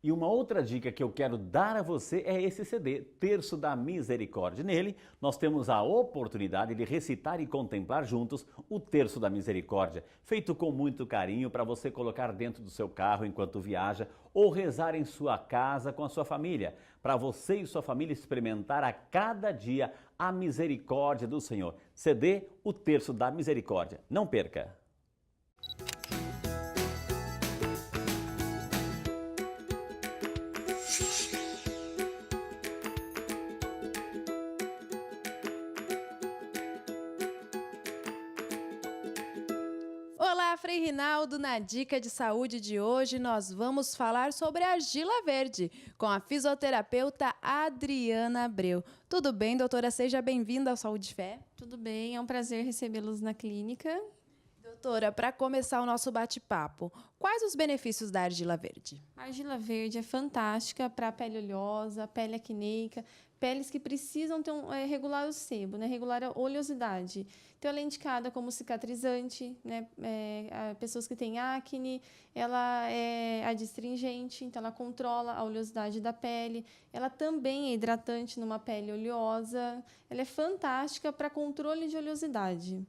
E uma outra dica que eu quero dar a você é esse CD, Terço da Misericórdia. Nele, nós temos a oportunidade de recitar e contemplar juntos o Terço da Misericórdia, feito com muito carinho para você colocar dentro do seu carro enquanto viaja ou rezar em sua casa com a sua família, para você e sua família experimentar a cada dia a misericórdia do Senhor. CD, o Terço da Misericórdia. Não perca! Olá, Frei Rinaldo. Na Dica de Saúde de hoje nós vamos falar sobre argila verde com a fisioterapeuta Adriana Abreu. Tudo bem, doutora? Seja bem-vinda ao Saúde e Fé. Tudo bem, é um prazer recebê-los na clínica. Doutora, para começar o nosso bate-papo, quais os benefícios da argila verde? A argila verde é fantástica para a pele oleosa, pele acneica, peles que precisam ter regular o sebo, né? Regular a oleosidade. Então, ela é indicada como cicatrizante, né? Pessoas que têm acne, ela é adstringente, então ela controla a oleosidade da pele. Ela também é hidratante numa pele oleosa. Ela é fantástica para controle de oleosidade.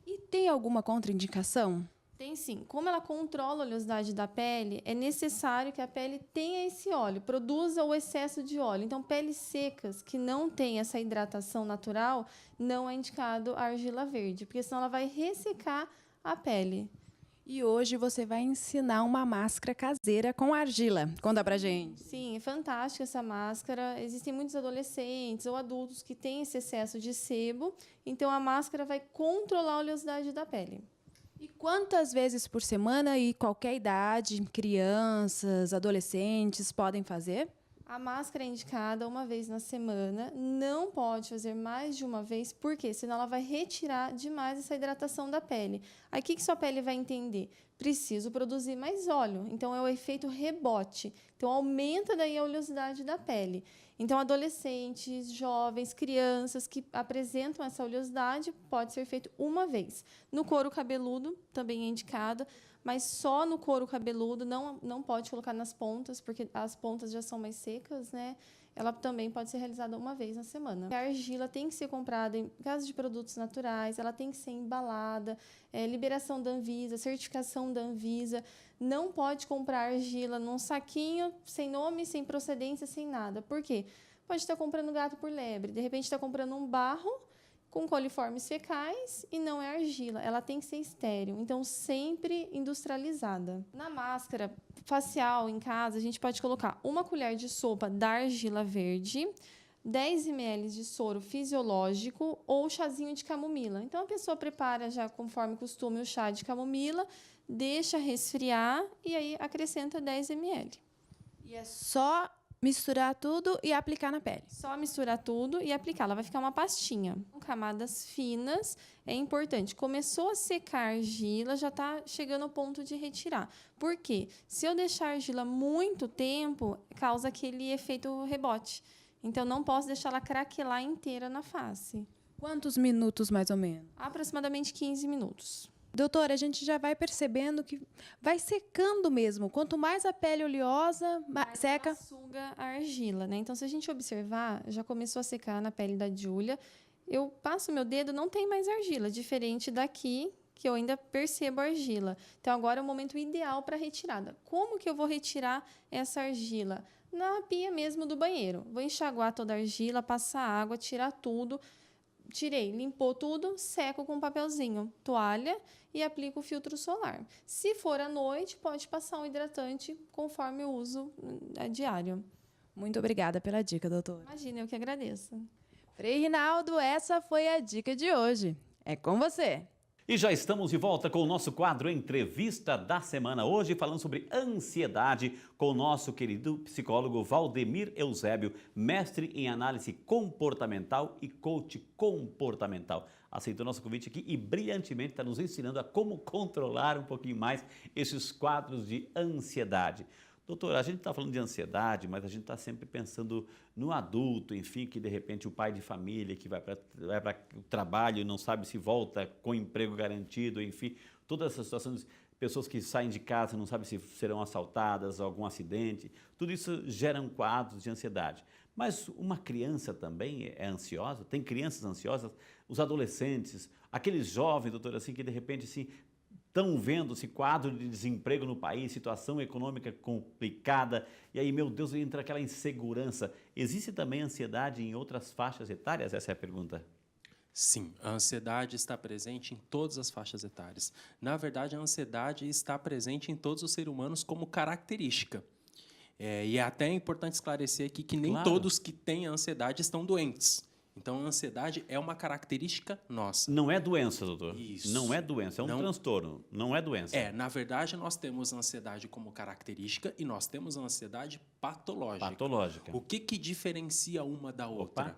E tem alguma contraindicação? Tem sim. Como ela controla a oleosidade da pele, é necessário que a pele tenha esse óleo, produza o excesso de óleo. Então, peles secas que não têm essa hidratação natural, não é indicado a argila verde, porque senão ela vai ressecar a pele. E hoje você vai ensinar uma máscara caseira com argila. Conta pra gente. Sim, é fantástica essa máscara. Existem muitos adolescentes ou adultos que têm esse excesso de sebo, então a máscara vai controlar a oleosidade da pele. E quantas vezes por semana e qualquer idade, crianças, adolescentes podem fazer? A máscara é indicada uma vez na semana, não pode fazer mais de uma vez, porque senão ela vai retirar demais essa hidratação da pele. Aí o que sua pele vai entender? Preciso produzir mais óleo, então é o efeito rebote, então aumenta daí a oleosidade da pele. Então adolescentes, jovens, crianças que apresentam essa oleosidade, pode ser feito uma vez. No couro cabeludo também é indicado, mas só no couro cabeludo, não pode colocar nas pontas, porque as pontas já são mais secas, né? Ela também pode ser realizada uma vez na semana. A argila tem que ser comprada em caso de produtos naturais, ela tem que ser embalada, liberação da Anvisa, certificação da Anvisa. Não pode comprar argila num saquinho, sem nome, sem procedência, sem nada. Por quê? Pode estar comprando gato por lebre, de repente está comprando um barro com coliformes fecais e não é argila. Ela tem que ser estéril, então sempre industrializada. Na máscara facial em casa, a gente pode colocar 1 colher de sopa da argila verde, 10 ml de soro fisiológico ou chazinho de camomila. Então a pessoa prepara já conforme costume o chá de camomila, deixa resfriar e aí acrescenta 10 ml. E é só misturar tudo e aplicar na pele. Só misturar tudo e aplicar. Ela vai ficar uma pastinha. Com camadas finas, é importante. Começou a secar a argila, já está chegando ao ponto de retirar. Por quê? Se eu deixar a argila muito tempo, causa aquele efeito rebote. Então, não posso deixar ela craquelar inteira na face. Quantos minutos, mais ou menos? Aproximadamente 15 minutos. Doutora, a gente já vai percebendo que vai secando mesmo. Quanto mais a pele oleosa, seca. Ela suga a argila, né? Então, se a gente observar, já começou a secar na pele da Júlia. Eu passo meu dedo, não tem mais argila, diferente daqui, que eu ainda percebo a argila. Então, agora é o momento ideal para retirada. Como que eu vou retirar essa argila? Na pia mesmo do banheiro. Vou enxaguar toda a argila, passar água, tirar tudo. Tirei, limpou tudo, seco com um papelzinho, toalha e aplico o filtro solar. Se for à noite, pode passar um hidratante conforme o uso diário. Muito obrigada pela dica, doutora. Imagina, eu que agradeço. Frei Rinaldo, essa foi a dica de hoje. É com você. E já estamos de volta com o nosso quadro Entrevista da Semana. Hoje falando sobre ansiedade com o nosso querido psicólogo Valdemir Eusébio, mestre em análise comportamental e coach comportamental. Aceitou nosso convite aqui e brilhantemente está nos ensinando a como controlar um pouquinho mais esses quadros de ansiedade. Doutor, a gente está falando de ansiedade, mas a gente está sempre pensando no adulto, enfim, que de repente o pai de família que vai para o trabalho e não sabe se volta com emprego garantido, enfim, todas essas situações pessoas que saem de casa não sabem se serão assaltadas, algum acidente, tudo isso gera quadros de ansiedade. Mas uma criança também é ansiosa, tem crianças ansiosas, os adolescentes, aqueles jovens, doutor, assim, que de repente assim, estão vendo esse quadro de desemprego no país, situação econômica complicada, e aí, meu Deus, entra aquela insegurança. Existe também ansiedade em outras faixas etárias? Essa é a pergunta. Sim, a ansiedade está presente em todas as faixas etárias. Na verdade, a ansiedade está presente em todos os seres humanos como característica. E é até importante esclarecer aqui que nem Claro. todos que têm ansiedade estão doentes. Então, a ansiedade é uma característica nossa. Não é doença, doutor. Isso. Não é doença, é um Não. transtorno, não é doença. Na verdade, nós temos a ansiedade como característica e nós temos a ansiedade patológica. Patológica. O que diferencia uma da outra? Opa.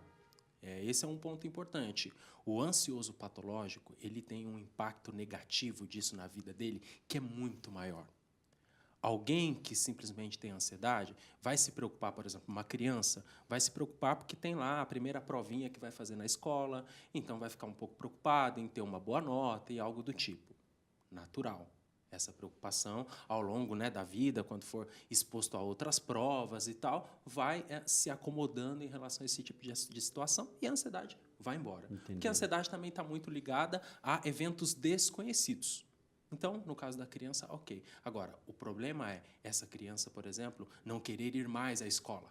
Esse é um ponto importante. O ansioso patológico, ele tem um impacto negativo disso na vida dele que é muito maior. Alguém que simplesmente tem ansiedade vai se preocupar, por exemplo, uma criança vai se preocupar porque tem lá a primeira provinha que vai fazer na escola, então vai ficar um pouco preocupado em ter uma boa nota e algo do tipo. Natural. Essa preocupação ao longo, né, da vida, quando for exposto a outras provas e tal, vai se acomodando em relação a esse tipo de situação e a ansiedade vai embora. Entendi. Porque a ansiedade também está muito ligada a eventos desconhecidos. Então, no caso da criança, ok. Agora, o problema é essa criança, por exemplo, não querer ir mais à escola.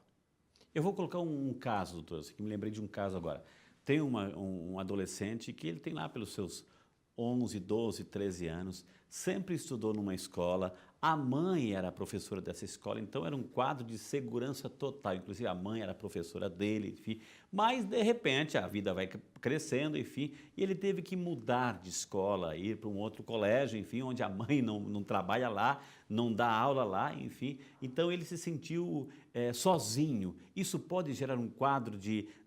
Eu vou colocar um caso, doutor, assim, que me lembrei de um caso agora. Tem um adolescente que ele tem lá pelos seus 11, 12, 13 anos, sempre estudou numa escola, a mãe era a professora dessa escola, então era um quadro de segurança total, inclusive a mãe era a professora dele, enfim. Mas, de repente, a vida vai crescendo, enfim, e ele teve que mudar de escola, ir para um outro colégio, enfim, onde a mãe não trabalha lá, não dá aula lá, enfim. Então, ele se sentiu sozinho. Isso pode gerar um quadro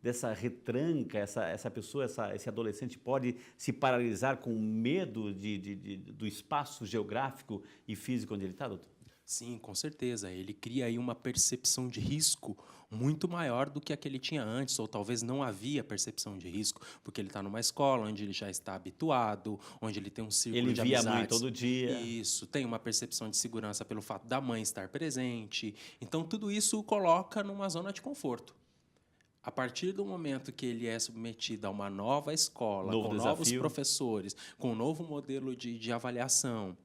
dessa retranca, essa pessoa, esse adolescente pode se paralisar com medo do espaço geográfico e físico onde ele está, doutor? Sim, com certeza. Ele cria aí uma percepção de risco muito maior do que a que ele tinha antes, ou talvez não havia percepção de risco, porque ele está numa escola onde ele já está habituado, onde ele tem um círculo Ele de via a amizades. mãe todo dia. Isso, tem uma percepção de segurança pelo fato da mãe estar presente. Então, tudo isso o coloca numa zona de conforto. A partir do momento que ele é submetido a uma nova escola, Novo com novos desafio. professores, com um novo modelo de avaliação,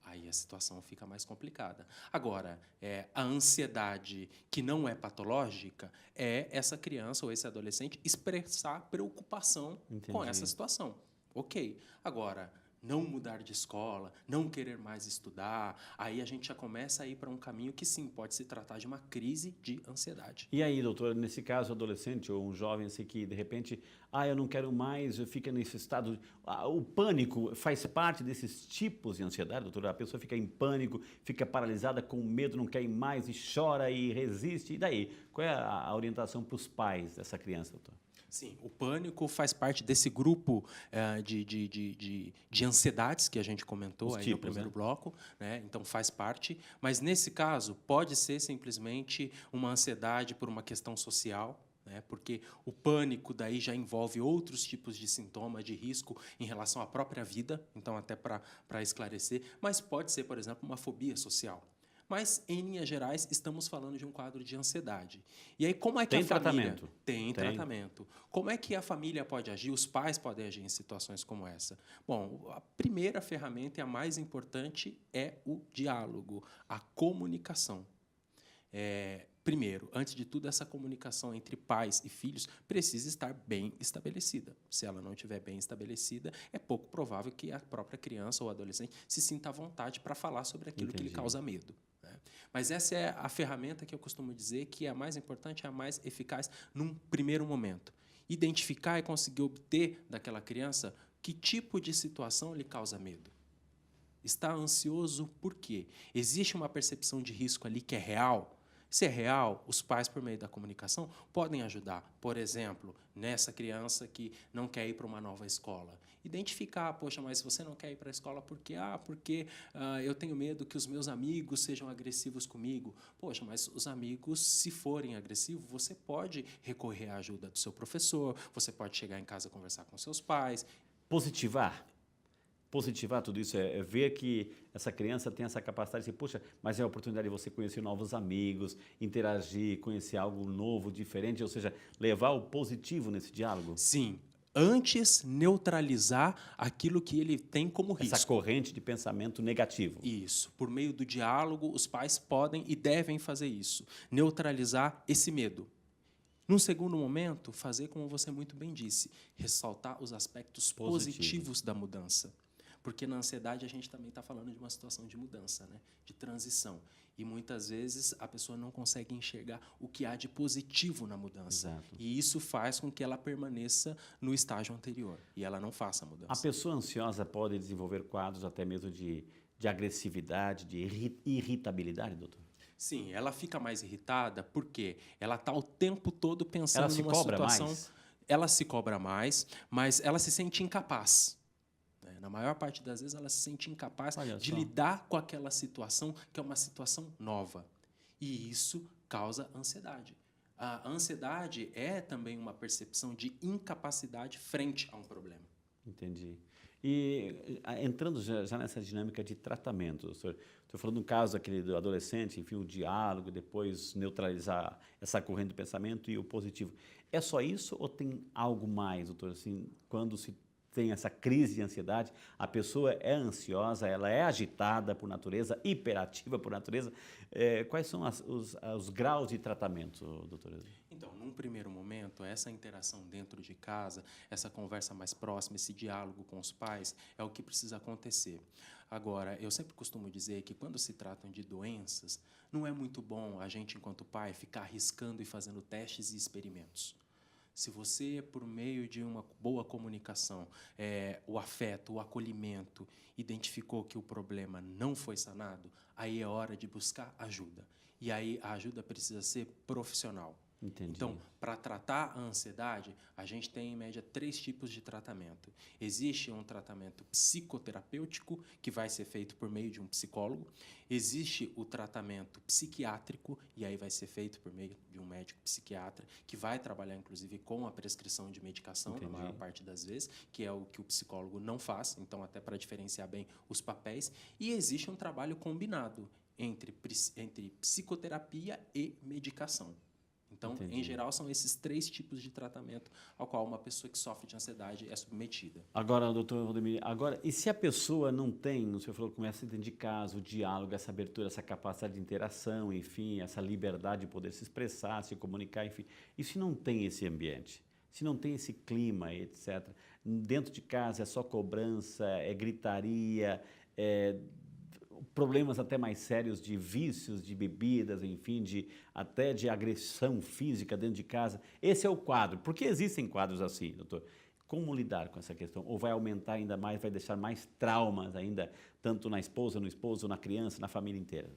aí a situação fica mais complicada. Agora, a ansiedade que não é patológica é essa criança ou esse adolescente expressar preocupação com Entendi. essa situação. Ok. Agora, não mudar de escola, não querer mais estudar, aí a gente já começa a ir para um caminho que sim, pode se tratar de uma crise de ansiedade. E aí, doutor, nesse caso, adolescente ou um jovem assim que, de repente, eu não quero mais, fica nesse estado... o pânico faz parte desses tipos de ansiedade, doutor? A pessoa fica em pânico, fica paralisada com medo, não quer ir mais e chora e resiste. E daí? Qual é a orientação para os pais dessa criança, doutor? Sim, o pânico faz parte desse grupo de ansiedades que a gente comentou Os aí tipos, no primeiro né? bloco, né? Então faz parte, mas nesse caso pode ser simplesmente uma ansiedade por uma questão social, né? Porque o pânico daí já envolve outros tipos de sintomas de risco em relação à própria vida, então até para esclarecer, mas pode ser, por exemplo, uma fobia social. Mas, em linhas gerais, estamos falando de um quadro de ansiedade. E aí, como é que Tem a família... tratamento? Tem Tem. tratamento. Como é que a família pode agir, os pais podem agir em situações como essa? Bom, a primeira ferramenta e a mais importante é o diálogo, a comunicação. Primeiro, antes de tudo, essa comunicação entre pais e filhos precisa estar bem estabelecida. Se ela não estiver bem estabelecida, é pouco provável que a própria criança ou adolescente se sinta à vontade para falar sobre aquilo que lhe Entendi. causa medo, né? Mas essa é a ferramenta que eu costumo dizer que é a mais importante, é a mais eficaz num primeiro momento. Identificar e conseguir obter daquela criança que tipo de situação lhe causa medo. Está ansioso por quê? Existe uma percepção de risco ali que é real? Se é real, os pais, por meio da comunicação, podem ajudar. Por exemplo, nessa criança que não quer ir para uma nova escola. Identificar, poxa, mas você não quer ir para a escola por quê? Porque eu tenho medo que os meus amigos sejam agressivos comigo. Poxa, mas os amigos, se forem agressivos, você pode recorrer à ajuda do seu professor, você pode chegar em casa e conversar com seus pais. Positivar. positivar tudo isso, é ver que essa criança tem essa capacidade de dizer, poxa, mas é a oportunidade de você conhecer novos amigos, interagir, conhecer algo novo, diferente, ou seja, levar o positivo nesse diálogo? Sim, antes neutralizar aquilo que ele tem como risco. Essa corrente de pensamento negativo. Isso. Por meio do diálogo, os pais podem e devem fazer isso. Neutralizar esse medo. Num segundo momento, fazer como você muito bem disse, ressaltar os aspectos positivos da mudança. Porque na ansiedade a gente também está falando de uma situação de mudança, né? De transição. E muitas vezes a pessoa não consegue enxergar o que há de positivo na mudança. Exato. E isso faz com que ela permaneça no estágio anterior e ela não faça a mudança. A pessoa ansiosa pode desenvolver quadros até mesmo de agressividade, de irritabilidade, doutor? Sim, ela fica mais irritada porque ela está o tempo todo pensando Ela se numa cobra situação. mais? Ela se cobra mais, mas ela se sente incapaz. Na maior parte das vezes, ela se sente incapaz de lidar com aquela situação, que é uma situação nova. E isso causa ansiedade. A ansiedade é também uma percepção de incapacidade frente a um problema. Entendi. E entrando já nessa dinâmica de tratamento, doutor, estou falando do caso aquele do adolescente, enfim, o diálogo, depois neutralizar essa corrente do pensamento e o positivo. É só isso ou tem algo mais, doutor? Assim, quando se tem essa crise de ansiedade, a pessoa é ansiosa, ela é agitada por natureza, hiperativa por natureza. Quais são os graus de tratamento, doutora? Então, num primeiro momento, essa interação dentro de casa, essa conversa mais próxima, esse diálogo com os pais, é o que precisa acontecer. Agora, eu sempre costumo dizer que quando se tratam de doenças, não é muito bom a gente, enquanto pai, ficar arriscando e fazendo testes e experimentos. Se você, por meio de uma boa comunicação, o afeto, o acolhimento, identificou que o problema não foi sanado, aí é hora de buscar ajuda. E aí a ajuda precisa ser profissional. Entendi. Então, para tratar a ansiedade, a gente tem, em média, 3 tipos de tratamento. Existe um tratamento psicoterapêutico, que vai ser feito por meio de um psicólogo. Existe o tratamento psiquiátrico, e aí vai ser feito por meio de um médico psiquiatra, que vai trabalhar, inclusive, com a prescrição de medicação, Entendi. na maior parte das vezes, que é o que o psicólogo não faz, então, até para diferenciar bem os papéis. E existe um trabalho combinado entre psicoterapia e medicação. Então, Entendi. em geral, são esses 3 tipos de tratamento ao qual uma pessoa que sofre de ansiedade é submetida. Agora, doutor Valdemir, e se a pessoa não tem, o senhor falou que começa dentro de casa, o diálogo, essa abertura, essa capacidade de interação, enfim, essa liberdade de poder se expressar, se comunicar, enfim, e se não tem esse ambiente? Se não tem esse clima, etc., dentro de casa é só cobrança, é gritaria, problemas até mais sérios de vícios, de bebidas, enfim, até de agressão física dentro de casa. Esse é o quadro. Por que existem quadros assim, doutor? Como lidar com essa questão? Ou vai aumentar ainda mais, vai deixar mais traumas ainda, tanto na esposa, no esposo, na criança, na família inteira?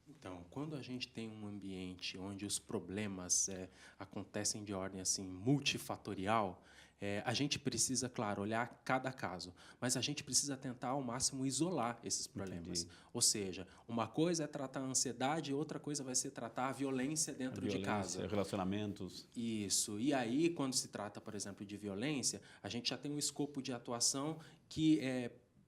Então, quando a gente tem um ambiente onde os problemas acontecem de ordem assim multifatorial, a gente precisa, claro, olhar cada caso, mas a gente precisa tentar ao máximo isolar esses problemas. Entendi. Ou seja, uma coisa é tratar a ansiedade, outra coisa vai ser tratar a violência dentro de casa. Relacionamentos. Isso. E aí, quando se trata, por exemplo, de violência, a gente já tem um escopo de atuação que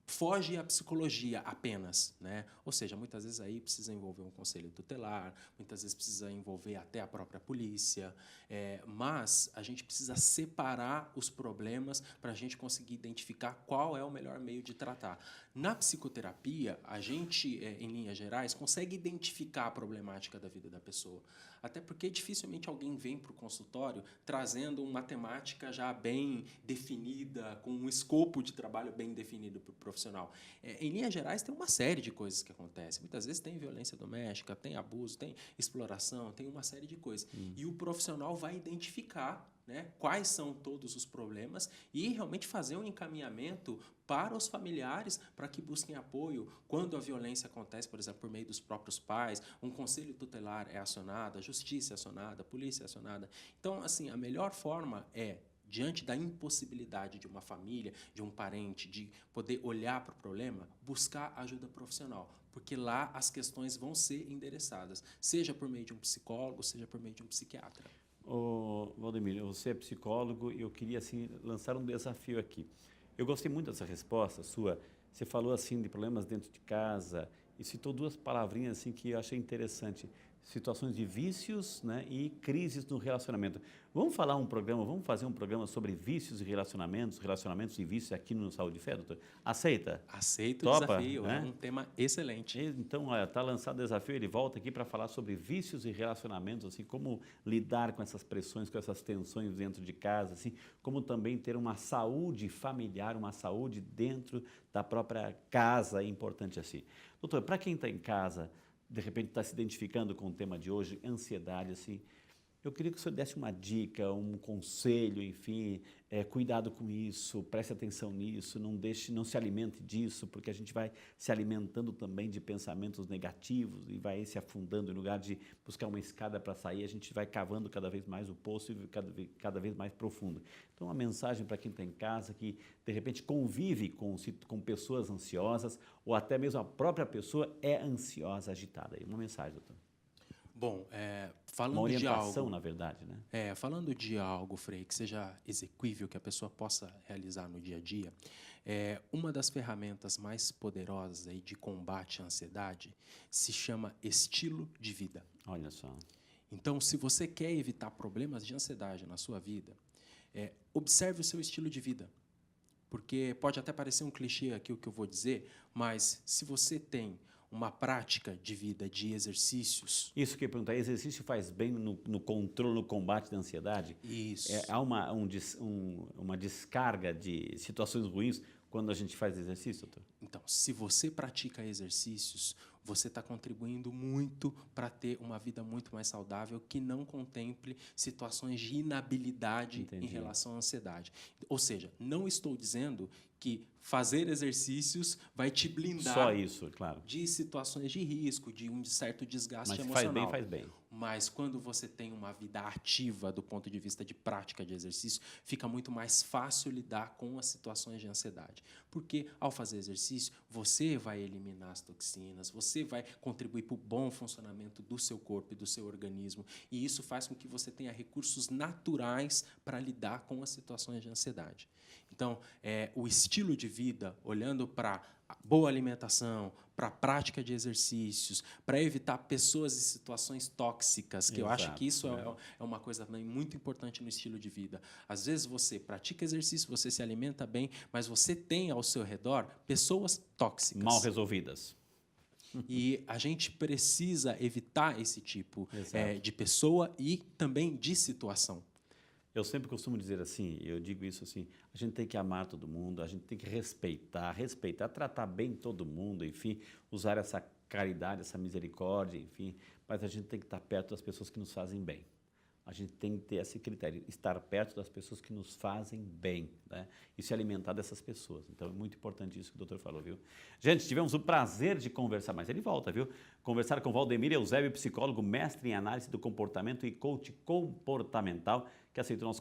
foge à psicologia apenas, né? Ou seja, muitas vezes aí precisa envolver um conselho tutelar, muitas vezes precisa envolver até a própria polícia, mas a gente precisa separar os problemas para a gente conseguir identificar qual é o melhor meio de tratar. Na psicoterapia, a gente, em linhas gerais, consegue identificar a problemática da vida da pessoa. Até porque dificilmente alguém vem para o consultório trazendo uma temática já bem definida, com um escopo de trabalho bem definido para o profissional. Em linhas gerais, tem uma série de coisas que acontecem. Muitas vezes tem violência doméstica, tem abuso, tem exploração, tem uma série de coisas. E o profissional vai identificar, né, quais são todos os problemas e realmente fazer um encaminhamento para os familiares para que busquem apoio quando a violência acontece, por exemplo, por meio dos próprios pais, um conselho tutelar é acionado, a justiça é acionada, a polícia é acionada. Então, assim, a melhor forma diante da impossibilidade de uma família, de um parente, de poder olhar para o problema, buscar ajuda profissional, porque lá as questões vão ser endereçadas, seja por meio de um psicólogo, seja por meio de um psiquiatra. Valdemir, você é psicólogo e eu queria assim, lançar um desafio aqui. Eu gostei muito dessa resposta sua. Você falou assim de problemas dentro de casa e citou duas palavrinhas assim que eu achei interessante. Situações de vícios, né, e crises no relacionamento. Vamos fazer um programa sobre vícios e relacionamentos e vícios aqui no Saúde e Fé, doutor? Aceita? Aceito o Topa, desafio, né? é um tema excelente. Então, está lançado o desafio, ele volta aqui para falar sobre vícios e relacionamentos, assim, como lidar com essas pressões, com essas tensões dentro de casa, assim, como também ter uma saúde familiar, uma saúde dentro da própria casa, é importante assim. Doutor, para quem está em casa, de repente está se identificando com o tema de hoje, ansiedade, assim, eu queria que o senhor desse uma dica, um conselho, enfim, cuidado com isso, preste atenção nisso, não se alimente disso, porque a gente vai se alimentando também de pensamentos negativos e vai se afundando, em lugar de buscar uma escada para sair, a gente vai cavando cada vez mais o poço e cada vez mais profundo. Então, uma mensagem para quem está em casa, que de repente convive com pessoas ansiosas, ou até mesmo a própria pessoa é ansiosa, agitada. Uma mensagem, doutor. Bom, Uma falando de orientação, algo, na verdade, né? falando de algo, Frei, que seja exequível, que a pessoa possa realizar no dia a dia, uma das ferramentas mais poderosas aí de combate à ansiedade se chama estilo de vida. Olha só. Então, se você quer evitar problemas de ansiedade na sua vida, observe o seu estilo de vida. Porque pode até parecer um clichê aqui o que eu vou dizer, mas se você tem uma prática de vida, de exercícios. Isso que eu ia perguntar, exercício faz bem no controle, no combate da ansiedade? Isso. Há uma descarga de situações ruins quando a gente faz exercício, doutor? Então, se você pratica exercícios, você está contribuindo muito para ter uma vida muito mais saudável que não contemple situações de inabilidade Entendi. em relação à ansiedade. Ou seja, não estou dizendo que fazer exercícios vai te blindar Só isso, claro. de situações de risco, de um certo desgaste Mas emocional. faz bem. Mas quando você tem uma vida ativa do ponto de vista de prática de exercício, fica muito mais fácil lidar com as situações de ansiedade. Porque ao fazer exercício, você vai eliminar as toxinas, você vai contribuir para o bom funcionamento do seu corpo e do seu organismo. E isso faz com que você tenha recursos naturais para lidar com as situações de ansiedade. Então, o estilo de vida, olhando para a boa alimentação, para a prática de exercícios, para evitar pessoas e situações tóxicas, que eu acho que isso é uma coisa também muito importante no estilo de vida. Às vezes você pratica exercício, você se alimenta bem, mas você tem ao seu redor pessoas tóxicas. Mal resolvidas. E a gente precisa evitar esse tipo Exato. de pessoa e também de situação. Eu sempre costumo dizer assim, eu digo isso assim, a gente tem que amar todo mundo, a gente tem que respeitar, tratar bem todo mundo, enfim, usar essa caridade, essa misericórdia, enfim, mas a gente tem que estar perto das pessoas que nos fazem bem. A gente tem que ter esse critério, estar perto das pessoas que nos fazem bem, né? E se alimentar dessas pessoas. Então, é muito importante isso que o doutor falou, viu? Gente, tivemos o prazer de conversar, mas ele volta, viu? Conversar com Valdemir Eusébio, psicólogo, mestre em análise do comportamento e coach comportamental, que aceitou nosso